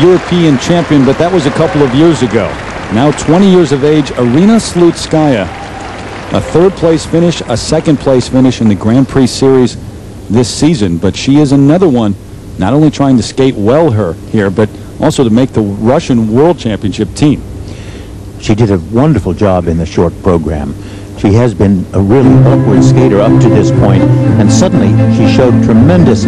European champion, but that was a couple of years ago. Now 20 years of age, Arina Slutskaya. A third-place finish, a second-place finish in the Grand Prix Series this season. But she is another one, not only trying to skate well here, but also to make the Russian World Championship team. She did a wonderful job in the short program. She has been a really awkward skater up to this point, and suddenly she showed tremendous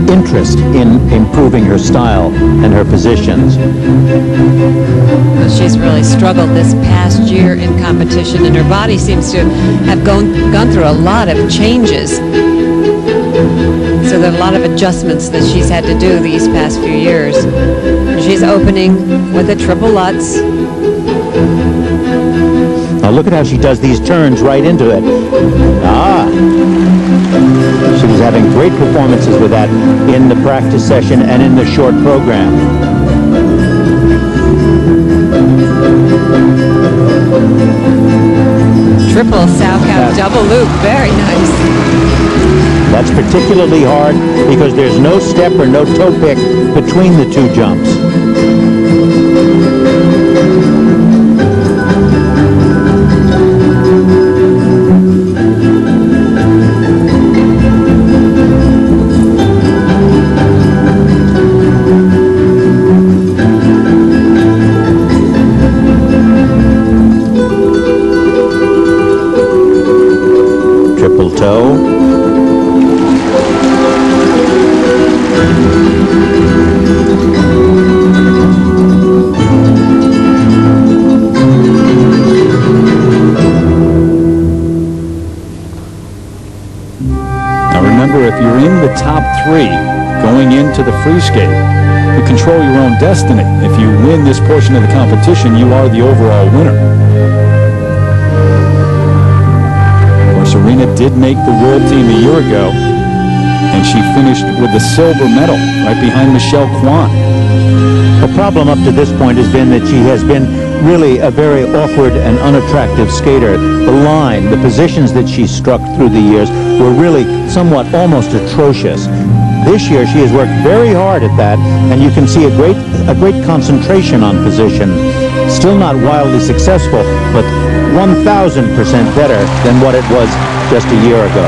interest in improving her style and her positions. Well, she's really struggled this past year in competition, and her body seems to have gone through a lot of changes. So there are a lot of adjustments that she's had to do these past few years. She's opening with a triple Lutz. Now look at how she does these turns right into it. She was having great performances with that in the practice session and in the short program. Triple Salchow double loop, very nice. That's particularly hard because there's no step or no toe pick between the two jumps. Triple toe. Now remember, if you're in the top 3 going into the free skate, you control your own destiny. If you win this portion of the competition, you are the overall winner. Of course, Arina did make the world team a year ago, and she finished with the silver medal right behind Michelle Kwan. The problem up to this point has been that she has been really a very awkward and unattractive skater. The line, the positions that she struck through the years were really somewhat almost atrocious. This year she has worked very hard at that, and you can see a great concentration on position. Still not wildly successful, but 1,000% better than what it was just a year ago.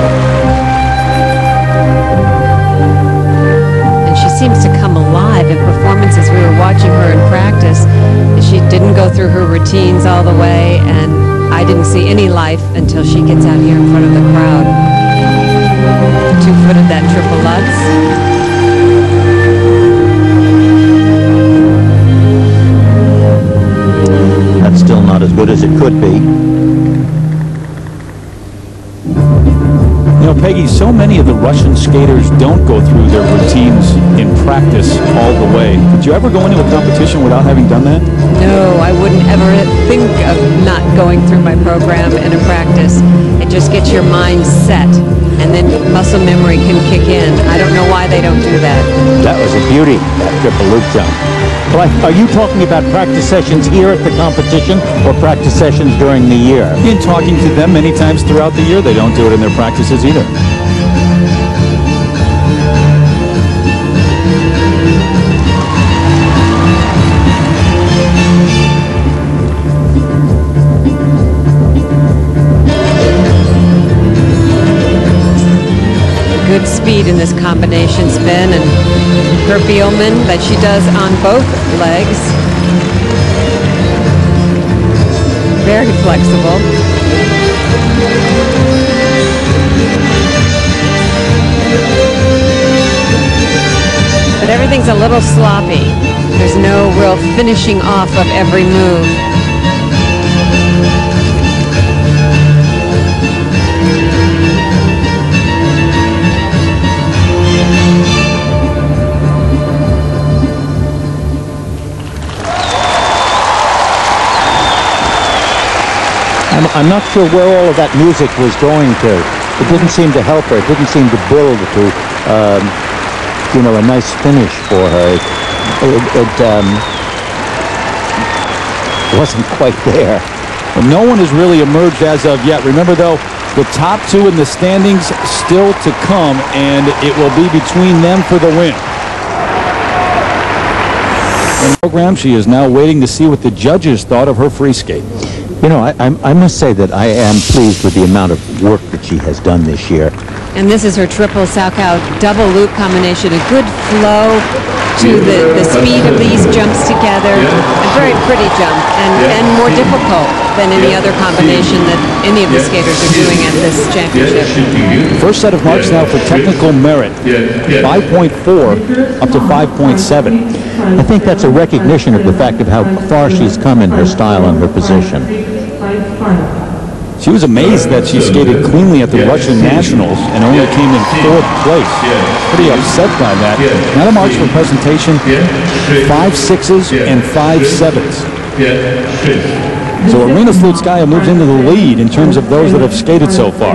And she seems to come alive in performances. We were watching her in practice. She didn't go through her routines all the way, and I didn't see any life until she gets out here in front of the crowd. Two-footed that triple Lutz. That's still not as good as it could be. You know, Peggy, so many of the Russian skaters don't go through their routines in practice all the way. Did you ever go into a competition without having done that? No, I wouldn't ever think of not going through my program in a practice. It just gets your mind set, and then muscle memory can kick in. I don't know why they don't do that. That was a beauty, that triple loop jump. But are you talking about practice sessions here at the competition or practice sessions during the year? In talking to them many times throughout the year, they don't do it in their practices either. Good speed in this combination spin, and her Bielmann that she does on both legs. Very flexible. But everything's a little sloppy. There's no real finishing off of every move. I'm not sure where all of that music was going to. It didn't seem to help her. It didn't seem to build to, you know, a nice finish for her. It wasn't quite there. Well, no one has really emerged as of yet. Remember, though, the top 2 in the standings still to come, and it will be between them for the win. program. She is now waiting to see what the judges thought of her free skate. You know, I must say that I am pleased with the amount of work that she has done this year. And this is her triple Salchow double loop combination. A good flow to the speed of these jumps together. A very pretty jump and more difficult than any other combination that any of the skaters are doing at this championship. First set of marks now for technical merit. 5.4 up to 5.7. I think that's a recognition of the fact of how far she's come in her style and her position. She was amazed that she skated cleanly at the Russian Nationals and only came in 4th place. Pretty upset by that. Now the marks for presentation, 5 6s and 5 7s. So Aryna Slutskaya moves into the lead in terms of those that have skated so far.